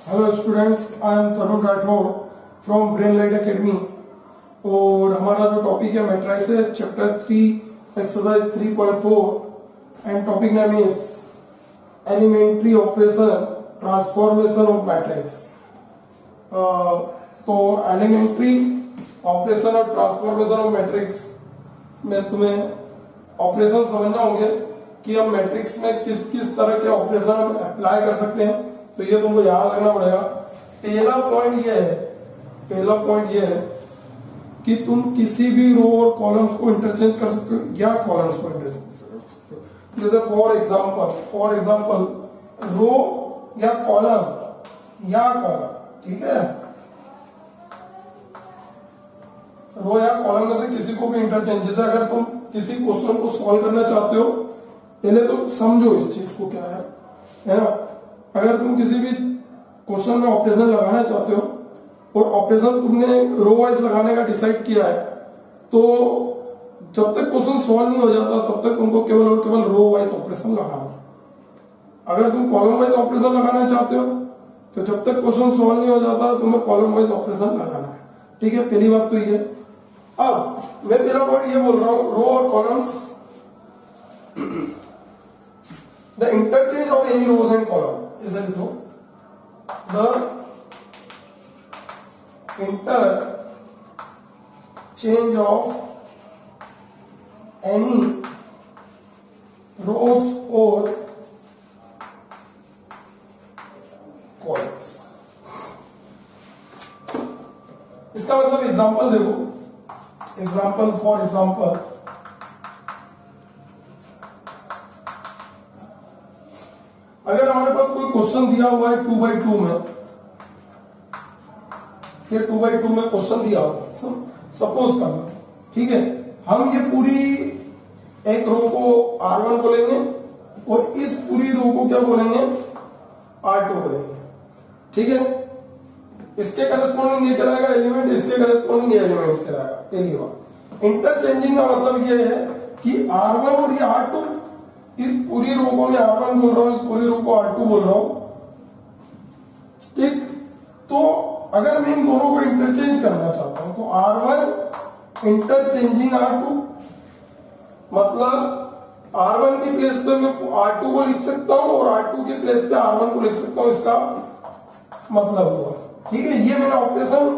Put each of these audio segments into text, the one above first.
Hello students, I am Tarun Rathore from brain light academy. और हमारा जो टॉपिक है matrices chapter 3 exercise 3.4 and topic name is elementary operation transformation of matrix. तो elementary operation और transformation of matrix में तुम्हें operation समझना होंगे कि हम मैट्रिक्स में किस किस तरह के ऑपरेशन अप्लाई कर सकते हैं। तो ये तुमको याद रखना पड़ेगा। पहला पॉइंट ये है कि तुम किसी भी रो और कॉलम्स को इंटरचेंज कर सकते हो या कॉलम्स को इंटरचेंज कर सकते हो। जैसे फॉर एग्जांपल रो या कॉलम, ठीक है, रो या कॉलम में से किसी को भी इंटरचेंज। जैसे अगर तुम किसी क्वेश्चन को सॉल्व करना चाहते हो, पहले तो समझो इस चीज को क्या है ना। अगर तुम किसी भी क्वेश्चन में ऑपरेशन लगाना चाहते हो और ऑपरेशन तुमने रो वाइज लगाने का डिसाइड किया है, तो जब तक क्वेश्चन सॉल्व नहीं हो जाता तब तक तुमको केवल और केवल रो वाइज ऑपरेशन लगाना। अगर तुम कॉलम वाइज ऑपरेशन लगाना चाहते हो तो जब तक क्वेश्चन सॉल्व नहीं हो जाता तुम्हें कॉलम वाइज ऑपरेशन लगाना है। ठीक है, पहली बात तो ये। अब मैं पहला पॉइंट ये बोल रहा हूं, रो और columns, the interchange of any rows and column is equal the interchange of any rows or columns। इसका मतलब एग्जांपल देखो, फॉर एग्जांपल अगर हमारे पास कोई क्वेश्चन दिया हुआ है 2x2 में, ये 2x2 में क्वेश्चन दिया हुआ है, सपोज करना, ठीक है। हम ये पूरी एक रो को R1 बोलेंगे और इस पूरी रो को क्या बोलेंगे, R2 बोलेंगे, ठीक है। इसके करस्पॉन्डिंग ये कहलाएगा एलिमेंट, इसके करस्पॉन्डिंग ये एलिमेंट कहलाएगा। पहली बात, इंटरचेंजिंग का मतलब ये है कि R1 और ये R2, इस पूरी रो को मैं R1 बोल रहा हूं, इस पूरी रो को R2 बोल रहा हूं, ठीक। तो अगर मैं इन दोनों को इंटरचेंज करना चाहता हूं तो R1 इंटरचेंजिंग R2, मतलब R1 की प्लेस पे मैं R2 को लिख सकता हूं और R2 की प्लेस पे R1 को लिख सकता हूं, इसका मतलब हुआ, ठीक है। ये मैंने ऑपरेशन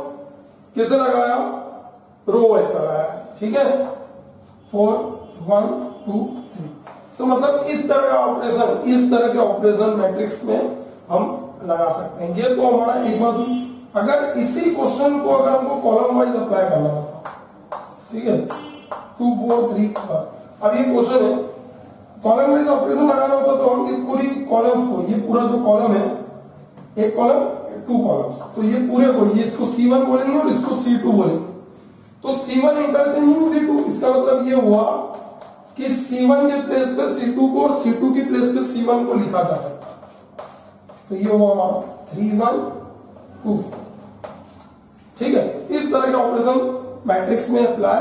कैसे लगाया, रो वाइज लगाया, ठीक है। 4 1 2 3। तो मतलब इस तरह के ऑपरेशन मैट्रिक्स में हम लगा सकते हैं। ये तो हमारा एक बात हुई। अगर इसी क्वेश्चन को अगर हमको कॉलम वाइज अप्लाई करना होता, ठीक है, 2 4 3 4, अब ये क्वेश्चन है, कॉलम वाइज ऑपरेशन लगाना होता तो हम इस पूरी कॉलम को, ये पूरा जो कॉलम है, एक कॉलम 2 कॉलम्स, तो ये पूरे को, ये इसको C1 बोलेंगे और इसको C2 बोलेंगे। तो C1 इंटरचेंजिंग C2, इसका मतलब ये हुआ कि C1 के प्लेस पे C2 को और C2 की प्लेस पे C1 को लिखा जा सकता। तो ये हुआ हमारा 3 1 2 4, ठीक है। इस तरह के ऑपरेशन मैट्रिक्स में अप्लाई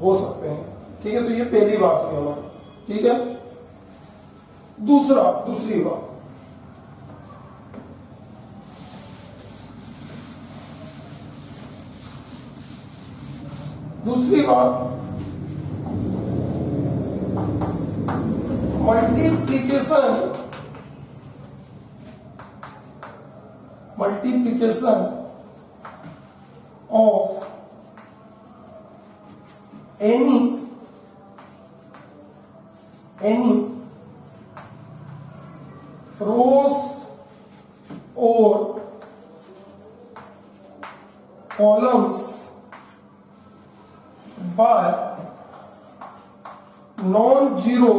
हो सकते हैं, ठीक है। तो ये पहली बात हुई हमारी, ठीक है। दूसरी बात multiplication of any rows or columns by non zero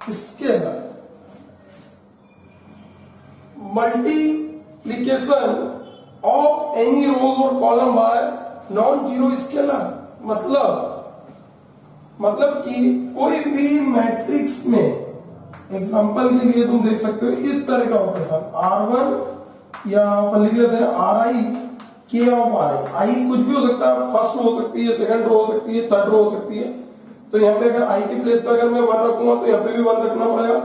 scalar. Multiplication of any rows or column by non zero scalar, मतलब कि कोई भी मैट्रिक्स में, एग्जांपल के लिए तुम देख सकते हो इस तरह का ऑपरेशन R1 या अपन लिख लेते हैं RI K ऑफ आई कुछ भी हो सकता है, फर्स्ट रो हो सकती है, सेकंड रो हो सकती है, थर्ड रो हो सकती है। तो यहाँ पे अगर आई की प्लेस पे अगर मैं 1 रखूंगा तो यहाँ पे भी 1 रखना पड़ेगा।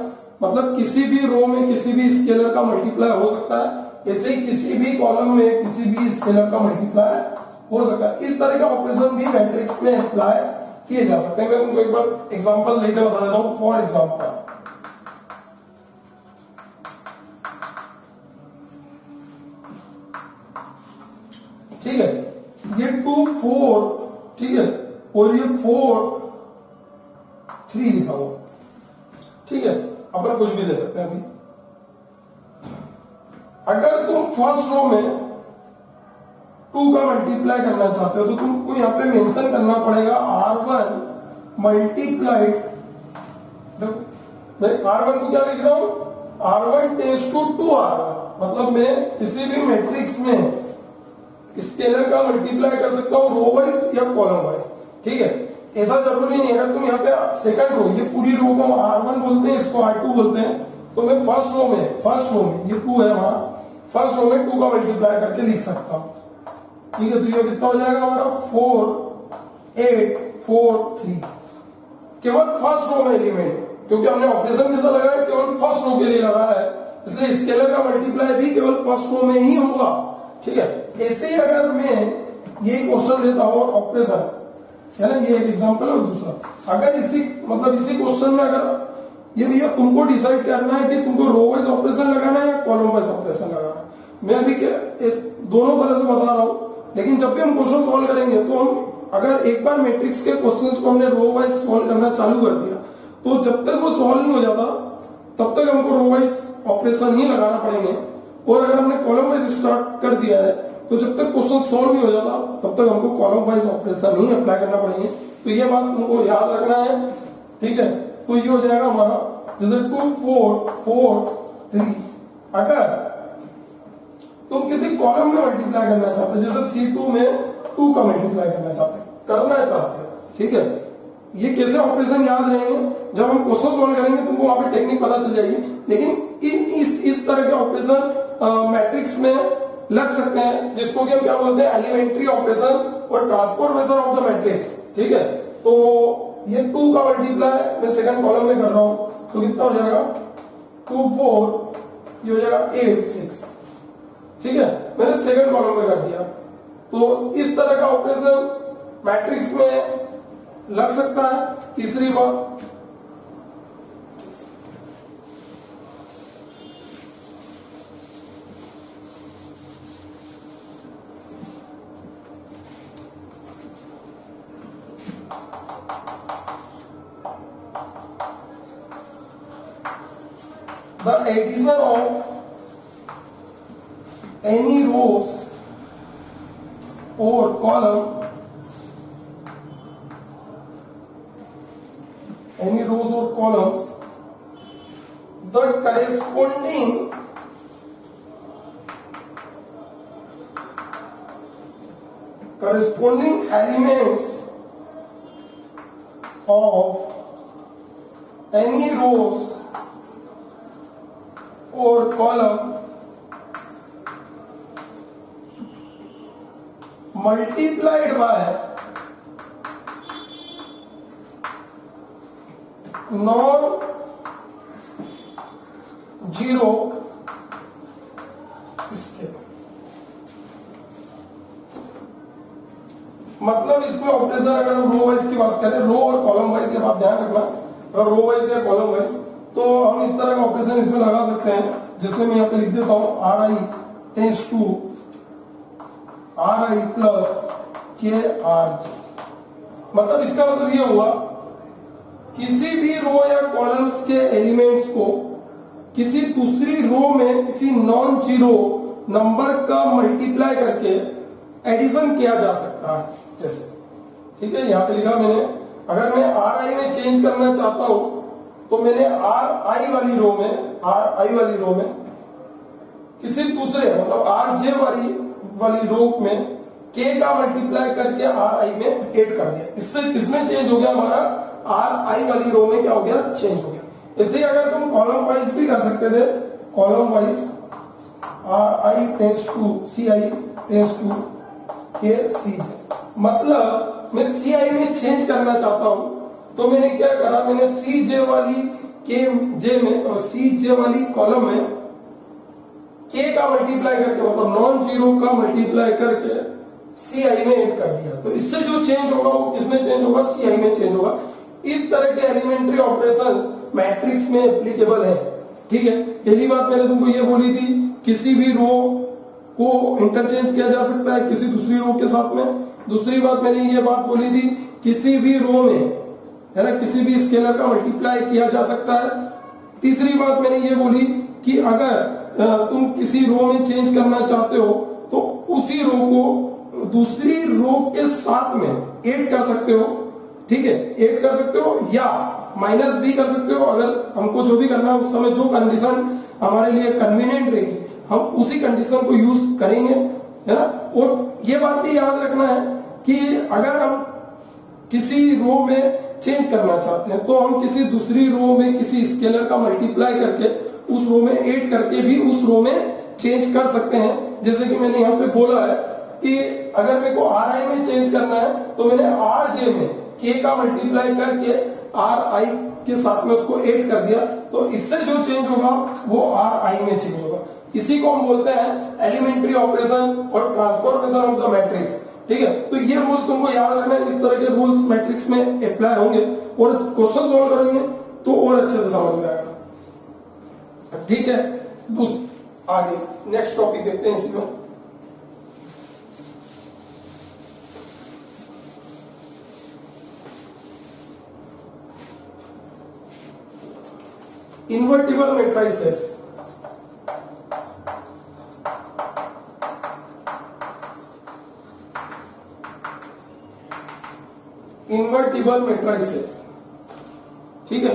मतलब किसी भी रो में किसी भी स्केलर का मल्टीप्लाई हो सकता है, ऐसे ही किसी भी कॉलम में किसी भी स्केलर का मल्टीप्लाई हो सकता है। इस तरह के ऑपरेशन भी मैट्रिक्स में अप्लाई किए जा सकते हैं। मैं तुमको एक बार एग्जांपल लेकर बता देता हूं। फॉर एग्जांपल, ठीक है, ये 2 4, ठीक है, और ये 4 3 लिखा हुआ, ठीक है। अपन कुछ भी ले सकते हैं अभी। अगर तुम फर्स्ट रो में 2 का मल्टीप्लाई करना चाहते हो तो तुमको यहां पे मेंशन करना पड़ेगा R1 मल्टीप्लाइड, मैं R1 को क्या लिख रहा हूं, R1 टेंस टू 2R1। मतलब मैं किसी भी मैट्रिक्स में स्केलर का मल्टीप्लाई कर सकता हूं रो वाइज या कॉलम वाइज, ठीक है। ऐसा जरूरी नहीं है, अगर तुम यहाँ पे सेकंड रो, ये पूरी रो को R1 बोलते हैं, इसको R2 बोलते हैं, तो मैं फर्स्ट रो में ये 2 है वहां, फर्स्ट रो में 2 का मल्टीप्लाई करके लिख सकता हूं, ठीक है। तो ये कितना हो जाएगा हमारा 4 8 4 3, केवल फर्स्ट रो में एलिमेंट, क्योंकि हमने ऑपरेशन कैसा लगाया, केवल फर्स्ट रो के लिए लगाया है, इसलिए स्केलर का मल्टीप्लाई भी केवल फर्स्ट रो में ही होगा, ठीक है। ऐसे ही अगर मैं ये क्वेश्चन लेता हूं ऑपरेशन, है ना, ये एक एग्जांपल है। दूसरा, अगर इसी क्वेश्चन में अगर ये भैया तुमको डिसाइड करना है कि तुमको रो वाइज ऑपरेशन लगाना है या कॉलम वाइज ऑपरेशन लगाना है, मैं अभी दोनों तरह से बता रहा हूं, लेकिन जब भी हम क्वेश्चन सॉल्व करेंगे तो हम अगर एक बार मैट्रिक्स के क्वेश्चंस को हमने रो वाइज सॉल्व करना चालू कर दिया तो जब तक वो सॉल्व नहीं हो जाता तब तक हमको रो वाइज ऑपरेशन ही लगाना पड़ेंगे, और अगर हमने कॉलम वाइज स्टार्ट कर दिया है तो जब तक क्वेश्चन सॉल्व नहीं हो जाता तब तक हमको कॉलम वाइज ऑपरेशन ही अप्लाई करना पड़ेंगे। तो ये बात तुमको याद रखना है, ठीक है। तो ये हो जाएगा हमारा जैसे 2 4 4 3। अगर तुम किसी कॉलम में मल्टीप्लाई करना चाहते हो, जैसे C2 में 2 का मल्टीप्लाई करना चाहते हो, ठीक है, ये कैसे ऑपरेशन याद रहेंगे, जब हम क्वेश्चन सॉल्व करेंगे तुमको वहां पे टेक्निक पता चल जाएगी, लेकिन इस तरह के ऑपरेशन मैट्रिक्स में लग सकते हैं, जिसको कि हम क्या बोलते हैं, एलिमेंट्री ऑपरेशन और ट्रांसफॉर्मेशन ऑफ द मैट्रिक्स, ठीक है। तो ये 2 का मल्टीप्लाई मैं सेकंड कॉलम में कर रहा हूं, तो कितना हो जाएगा 2 4, ये हो जाएगा 8 6, ठीक है, मैंने सेकंड कॉलम में कर दिया। तो इस तरह का ऑपरेशन मैट्रिक्स में लग सकता है। तीसरी बात, the addition of any rows or columns the corresponding elements of any rows or column multiplied by non-zero scale। मतलब इसमें ऑपरेशन अगर हम रो वाइज की बात करें, रो और कॉलम वाइज, ये बात ध्यान रखना, अगर रो वाइज या कॉलम वाइज, तो हम इस तरह का ऑपरेशन इसमें लगा सकते हैं, जैसे मैं यहाँ पे लिख देता हूं RI tends to RI plus KRJ। मतलब इसका मतलब ये हुआ किसी भी रो या कॉलम्स के एलिमेंट्स को किसी दूसरी रो में किसी नॉन जीरो नंबर का मल्टीप्लाई करके एडिशन किया जा सकता है, जैसे, ठीक है, यहाँ पे लिखा मैंने, अगर मैं RI में चेंज करना चाहता हूं तो मैंने RI वाली रो में किसी दूसरे मतलब RJ वाली रो में K का मल्टीप्लाई करके RI में ऐड कर दिया। इससे किसमें चेंज हो गया, हमारा RI वाली रो में क्या हो गया, चेंज हो गया। इसे अगर तुम कॉलम वाइज भी कर सकते थे, column wise RI tends to CI tends to KCJ। मतलब मैं CI में चेंज करना चाहता हूं तो मैंने क्या करा, मैंने CJ वाली के जे में और सी जे वाली कॉलम में के का मल्टीप्लाई करके मतलब नॉन जीरो का मल्टीप्लाई करके सी आई में ऐड कर दिया, तो इससे जो चेंज होगा वो किसमें चेंज होगा, सी आई में चेंज होगा। इस तरह के एलिमेंट्री ऑपरेशंस मैट्रिक्स में एप्लीकेबल है। ठीक है, पहली बात मैंने तुमको ये बोली थी, किसी भी रो को इंटरचेंज किया जा सकता है किसी दूसरी रो के साथ में। दूसरी बात मैंने ये बात बोली थी, किसी भी रो में है ना किसी भी स्केलर का मल्टीप्लाई किया जा सकता है। तीसरी बात मैंने ये बोली कि अगर तुम किसी रो में चेंज करना चाहते हो तो उसी रो को दूसरी रो के साथ में ऐड कर सकते हो। ठीक है, ऐड कर सकते हो या माइनस भी कर सकते हो। अगर हमको जो भी करना है उस समय जो कंडीशन हमारे लिए कन्वीनियंट रहेगी हम उसी कंडीशन को यूज करेंगे, है ना। और ये बात भी याद रखना है कि अगर हम किसी रो में चेंज करना चाहते हैं तो हम किसी दूसरी रो में किसी स्केलर का मल्टीप्लाई करके उस रो में ऐड करके भी उस रो में चेंज कर सकते हैं। जैसे कि मैंने यहाँ पे बोला है कि अगर मेरे को आर आई में चेंज करना है तो मैंने आर जे में के का मल्टीप्लाई करके आर आई के साथ में उसको ऐड कर दिया, तो इससे जो चेंज होगा वो आर आई में चेंज होगा। इसी को हम बोलते हैं एलिमेंट्री ऑपरेशन और ट्रांसफॉर्मेशन ऑफ द मैट्रिक्स। ठीक है, तो ये रूल्स तुमको याद रखना है। इस तरह के रूल्स मैट्रिक्स में अप्लाई होंगे और क्वेश्चन सॉल्व करेंगे तो और अच्छे से समझ में आएगा। ठीक है, आगे नेक्स्ट टॉपिक देखते हैं इसी में। Invertible matrices. इन्वर्टिबल मैट्रिसेस, ठीक है।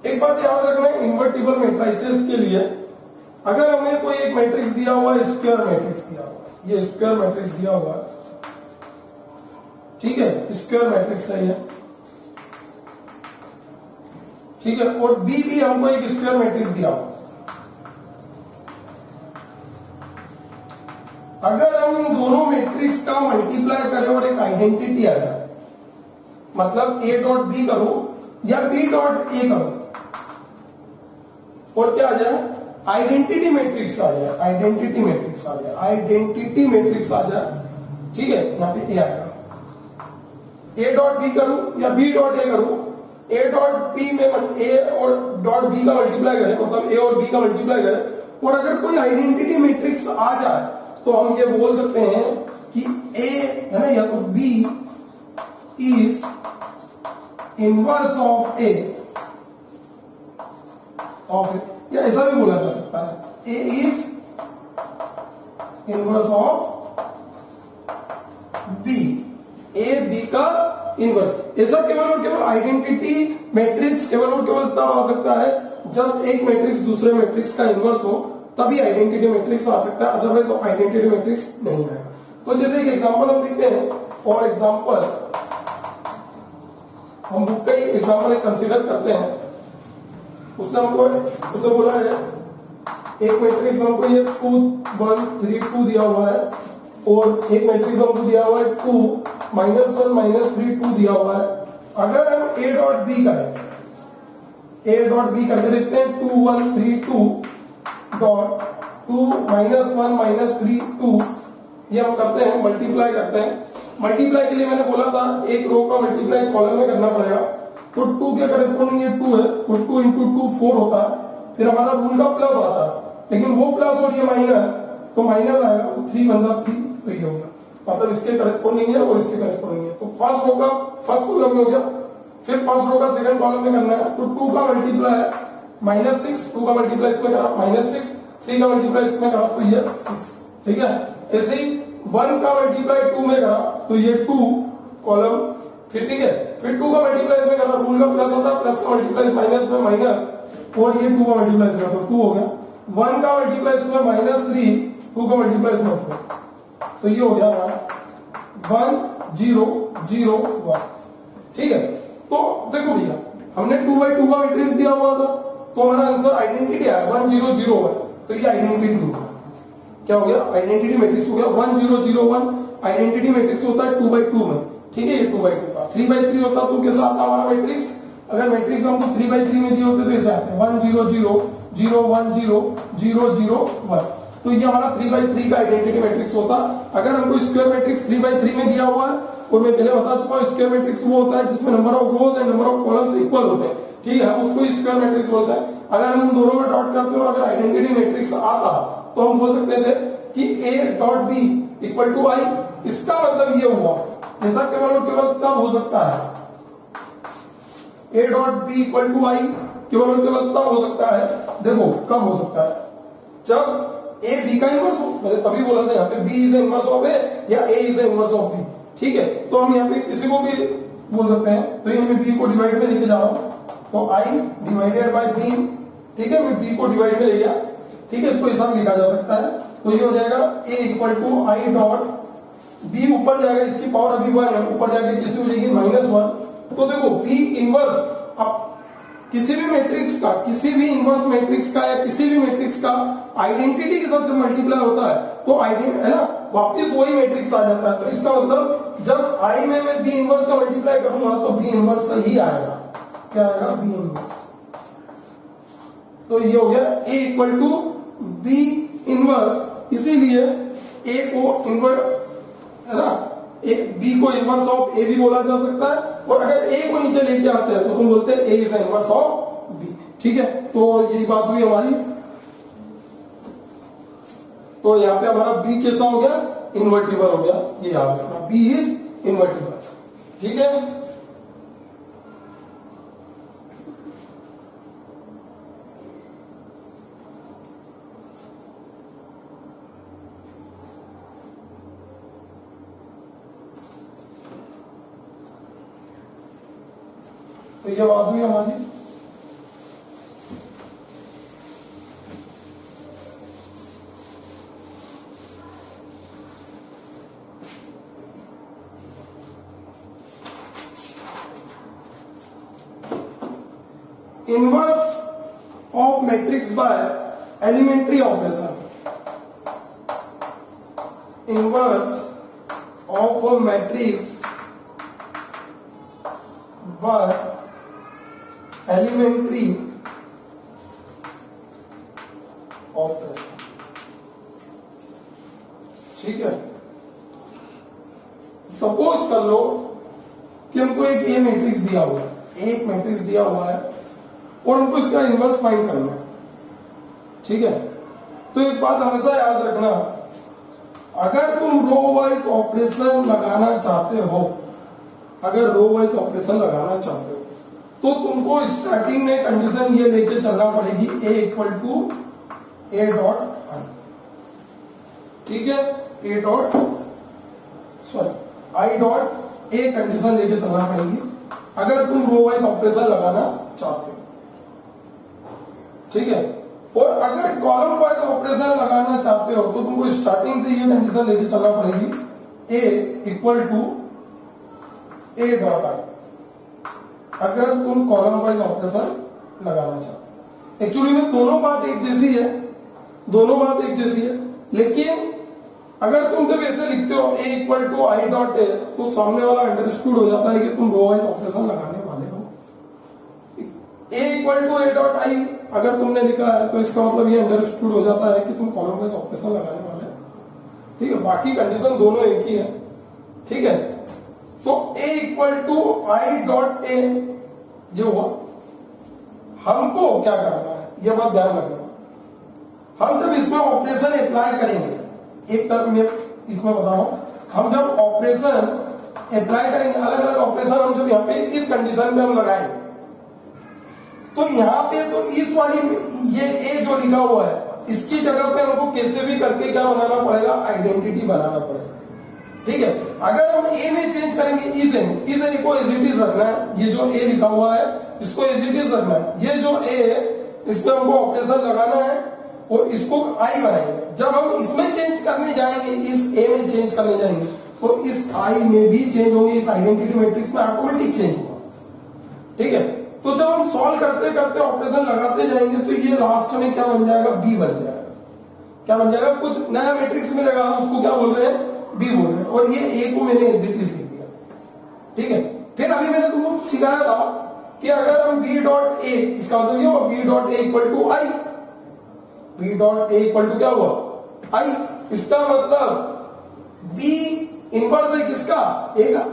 एक बात याद रखना है, इन्वर्टिबल मैट्रिसेस के लिए अगर हमें कोई एक मैट्रिक्स दिया हुआ है, स्क्वायर मैट्रिक्स दिया हुआ है, ये स्क्वायर मैट्रिक्स दिया हुआ है, ठीक है, स्क्वायर मैट्रिक्स है ये, ठीक है, और बी भी हमको एक स्क्वायर मैट्रिक्स दिया हुआ। अगर हम इन दोनों मैट्रिक्स का मल्टीप्लाई करें और एक आइडेंटिटी आ जाए, मतलब ए डॉट बी करो या बी डॉट ए करो और क्या आ जाए, आइडेंटिटी मैट्रिक्स आ जाए, आइडेंटिटी मैट्रिक्स आ जाए, आइडेंटिटी मैट्रिक्स आ जाए, ठीक है। यहां पे ए आएगा, ए डॉट बी करूं या बी डॉट ए करूं, ए डॉट बी में ए और डॉट बी का मल्टीप्लाई करें, मतलब ए और बी का मल्टीप्लाई करें और अगर कोई आइडेंटिटी मैट्रिक्स आ जाए तो हम ये बोल सकते हैं कि ए है ना या तो B is inverse of A, या ऐसा भी बोला जा सकता है A is inverse of B, A B का इनवर्स। ऐसा केवल और केवल आइडेंटिटी मैट्रिक्स केवल और केवल तब आ सकता है जब एक मैट्रिक्स दूसरे मैट्रिक्स का इनवर्स हो, तभी आइडेंटिटी मैट्रिक्स आ सकता है, अदरवाइज आइडेंटिटी मैट्रिक्स नहीं आएगा। तो जैसे एक एग्जांपल हम देखते हैं, फॉर एग्जांपल हम बुक का ही एग्जांपल कंसीडर करते हैं। उसने बोला है एक मैट्रिक्स हमको ये 2 1 3 2 दिया हुआ है और एक मैट्रिक्स हमको दिया हुआ है 2 -1 -3 2 दिया हुआ है। अगर हम ए डॉट बी करें, ए डॉट बी करके देखते हैं 2 1 3 2 डॉट 2 -1 -3 2, ये हम करते हैं, मल्टीप्लाई करते हैं। मल्टीप्लाई के लिए मैंने बोला था एक रो का मल्टीप्लाई कॉलम में करना पड़ेगा, तो 2 के करस्पॉन्डिंग ये 2 है, तो 2 × 2 4 होता है, फिर हमारा रूल का प्लस आता है, लेकिन वो प्लस और ये माइनस, तो माइनस आएगा, तो 3 1 3, तो ये हो गया, मतलब इसके करस्पॉन्डिंग है और इसके करस्पॉन्डिंग है। तो फर्स्ट रो का फर्स्ट कॉलम में हो गया, फिर फर्स्ट रो का सेकंड कॉलम में करना है, तो 2 का मल्टीप्लाई है -6, 2 का मल्टीप्लाई इसमें करा -6, 3 का मल्टीप्लाई इसमें करा तो ये 6, ठीक है। ऐसे ही 1 का मल्टीप्लाई 2 में करा तो ये 2 कॉलम, फिर ठीक है, फिर 2 का मल्टीप्लाई इसमें करा, रूल का प्लस होता है, प्लस का मल्टीप्लाई माइनस में माइनस, और ये 2 का मल्टीप्लाई इसमें तो 2 हो गया, 1 का मल्टीप्लाई इसमें -3, 2 का मल्टीप्लाई इसमें 4, तो ये हो गया हमारा 1 0 0 1, ठीक है। तो देखो भैया हमने 2/2 का मैट्रिक्स दिया हुआ था, तो हमारा आंसर आइडेंटिटी आया 1 0 0 1, तो ये आइडेंटिटी होगा, क्या हो गया, आइडेंटिटी मैट्रिक्स हो गया 1 0 0 1। आइडेंटिटी मैट्रिक्स होता है 2/2 में, ठीक है, ये 2/2 का, 3/3 होता तो कैसा आता हमारा मैट्रिक्स अगर मैट्रिक्स हमको 3x3 में दिए होते तो ऐसे आते 1 0 0 0 1 0 0 0 1, तो ये हमारा 3x3 का आइडेंटिटी मैट्रिक्स होता। अगर हमको स्क्वायर मैट्रिक्स 3x3 में दिया हुआ है, और मैं पहले बता चुका हूँ स्क्वायर मैट्रिक्स वो होता है जिसमें number of rose and number of columns equal होते हैं, ठीक है, हम उसको स्क्वायर मैट्रिक्स बोलते हैं। अगर हम दोनों में डॉट करते हो, अगर आइडेंटिटी मैट्रिक्स आता तो हम बोल सकते थे कि a dot b equal to i, इसका मतलब ये हुआ। ऐसा केवल और केवल तब हो सकता है, a dot b equal to i केवल और केवल तब हो सकता है, देखो कब हो सकता है, जब a b का इनवर्स हो। मैंने तभी बोला था यहाँ पे b is inverse of a या a is inverse of b, ठीक है। तो हम यहाँ पे किसी को भी बोल सकते हैं, तो ये मैं b को डिवाइड में लेके जा रहा हूं, तो i डिवाइडेड बाय b, ठीक है, मैं b को डिवाइड में ले गया, ठीक है, इसको ऐसा लिखा जा सकता है। तो ये हो जाएगा a equal to I dot b, ऊपर जाएगा इसकी पावर अभी 1 है, ऊपर जाके किसी हो जाएगी -1। तो देखो b इनवर्स, अब किसी भी मैट्रिक्स का, किसी भी इनवर्स मैट्रिक्स का या किसी भी मैट्रिक्स का आइडेंटिटी के साथ जब मल्टीप्लाई होता है तो आइडेंटिटी है ना, वापस वही मैट्रिक्स आ जाता है। तो इसका मतलब जब i में मैं b इनवर्स का मल्टीप्लाई करूंगा तो b इनवर्स सही आएगा, क्या आएगा, b इनवर्स। तो ये हो गया a equal to b inverse, इसीलिए a को इनवर्स है ना, b को इनवर्स ऑफ a भी बोला जा सकता है, और अगर a को नीचे लेके आते हैं तो तुम बोलते हैं a is inverse of b, ठीक है। तो यही बात हुई हमारी। तो यहाँ पे हमारा b कैसा हो गया, इन्वर्टिबल हो गया, ये याद रखना, b इज इन्वर्टिबल, ठीक है। तो ये बात हुई हमारी। Inverse of matrix by elementary operation, inverse of matrix by elementary operation, ठीक है। सपोज कर लो कि हमको एक ए मैट्रिक्स दिया हुआ है, एक मैट्रिक्स दिया हुआ है और हमको इसका इनवर्स फाइंड करना है, ठीक है। तो एक बात हमेशा याद रखना, अगर तुम रो वाइज ऑपरेशन लगाना चाहते हो, अगर रो वाइज ऑपरेशन लगाना चाहते हो तो तुमको स्टार्टिंग में कंडीशन ये लेके चलना पड़ेगी a equal to a dot I, ठीक है, a dot I dot a condition लेके चलना पड़ेगी अगर तुम रो वाइज ऑपरेशन लगाना चाहते हो, ठीक है। और अगर कॉलम वाइज ऑपरेशन लगाना चाहते हो तो तुमको स्टार्टिंग से ये कंडीशन लेके चलना पड़ेगी a equal to a dot I, अगर तुम कॉलम वाइज ऑपरेशन लगाना चाहते। एक्चुअली में दोनों बात एक जैसी है, दोनों बात एक जैसी है, लेकिन अगर तुम जब ऐसे लिखते हो a equal to I dot A, तो सामने वाला अंडरस्टूड हो जाता है कि तुम रो वाइज ऑपरेशन लगाने वाले हो। a equal to a dot I अगर तुमने लिखा है तो इसका मतलब ये अंडरस्टूड हो जाता है कि तुम कॉलम वाइज ऑपरेशन लगाने वाले हो, ठीक है। बाकी कंडीशन दोनों एक ही है, ठीक है। तो a equal to I dot A ये हुआ। हमको क्या करना है, ये बात ध्यान रखना, हम जब इसमें ऑपरेशन अप्लाई करेंगे, एक तरफ में इसमें बताओ, हम जब ऑपरेशन अप्लाई करेंगे, अलग अलग ऑपरेशन हम जब यहाँ पे इस कंडीशन में हम लगाएंगे, तो यहाँ पे तो इस वाली ये ए जो लिखा हुआ है इसकी जगह पे हमको कैसे भी करके क्या बनाना पड़ेगा, आइडेंटिटी बनाना पड़ेगा, ठीक है। अगर हम ए में चेंज करेंगे इस ए को एज इट इज रखना है, ये जो ए लिखा हुआ है इसको एज इट इज रखना है, ये जो ए है इसमें हमको ऑपरेशन लगाना है और इसको आई बनाएंगे। जब हम इसमें चेंज करने जाएंगे, इस ए में चेंज करने जाएंगे, तो इस आई में भी चेंज होगी, इस आइडेंटिटी मैट्रिक्स में ऑटोमेटिक चेंज होगा, ठीक है। तो जब हम सॉल्व करते करते ऑपरेशन लगाते जाएंगे तो ये लास्ट में क्या बन जाएगा, बी बन जाएगा। क्या बन जाएगा, कुछ नया मैट्रिक्स मिलेगा, हम उसको क्या बोल रहे हैं, बी बोल रहे हैं, और ये ए को मैंने एज इट इज लिख दिया, ठीक है। फिर अभी मैंने तुमको सिखाया था कि अगर हम बी डॉट ए, इसका मतलब ये हुआ B dot A equal to I, B dot A equal to क्या हुआ आई, इसका मतलब बी इनवर्स है किसका ए का,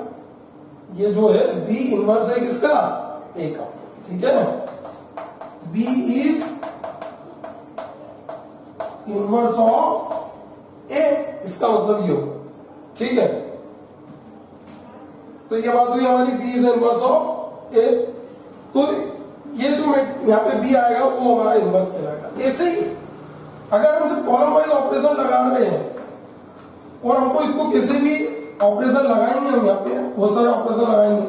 ये जो है बी इनवर्स है किसका ए का, ठीक है ना, बी इज इनवर्स ऑफ ए, इसका मतलब ये हो, ठीक है। तो ये बात हुई हमारी बी इज इनवर्स ऑफ ए, तो ये जो यहाँ पे बी आएगा वो हमारा इनवर्स कहलाएगा। ऐसे ही अगर हम जब कॉलम वाइज ऑपरेशन लगा रहे हैं और हमको इसको किसी भी ऑपरेशन लगाएंगे, हम यहाँ पे बहुत सारे ऑपरेशन लगाएंगे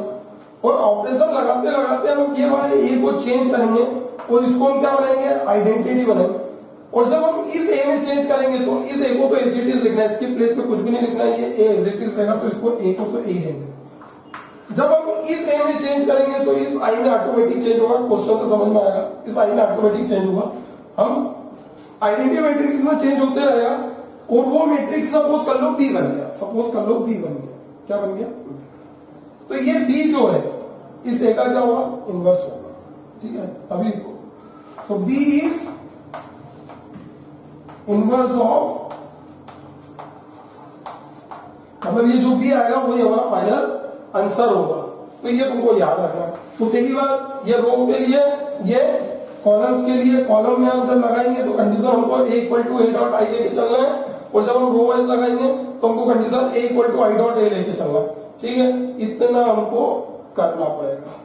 और ऑपरेशन लगाते लगाते हम ये वाले ए को चेंज करेंगे और इसको हम क्या बनाएंगे आइडेंटिटी बनाएंगे, और जब हम इस ए में चेंज करेंगे तो इस ए को तो एज इट इज लिखना है, इसके प्लेस पे कुछ भी नहीं लिखना है, ये ए एज इट इज रहेगा, तो इसको ए को तो ए रहेंगे। जब हम इस ए में चेंज करेंगे तो इस आई में ऑटोमेटिक चेंज होगा, क्वेश्चन से समझ में आएगा, इस आई में ऑटोमेटिक चेंज होगा, हम आइडेंटिटी मैट्रिक्स में चेंज होते रहेगा और वो मैट्रिक्स सपोज कर लो बी बन गया, सपोज कर लो बी बन गया, क्या बन गया, तो ये बी जो है इस ए का क्या होगा इनवर्स होगा, ठीक है। अभी तो बी इज इनवर्स ऑफ, मतलब ये जो बी आएगा वही हमारा फाइनल आंसर होगा, तो ये तुमको याद रखना। तो पहली बार ये रो के लिए, ये कॉलम्स के लिए, कॉलम में हम जब लगाएंगे तो कंडीशन हमको A equal to A dot I लेके चलना है, और जब हम रो वाइज लगाएंगे तो हमको condition A equal to I dot A लेके चलना है, ठीक है। इतना हमको करना पड़ेगा।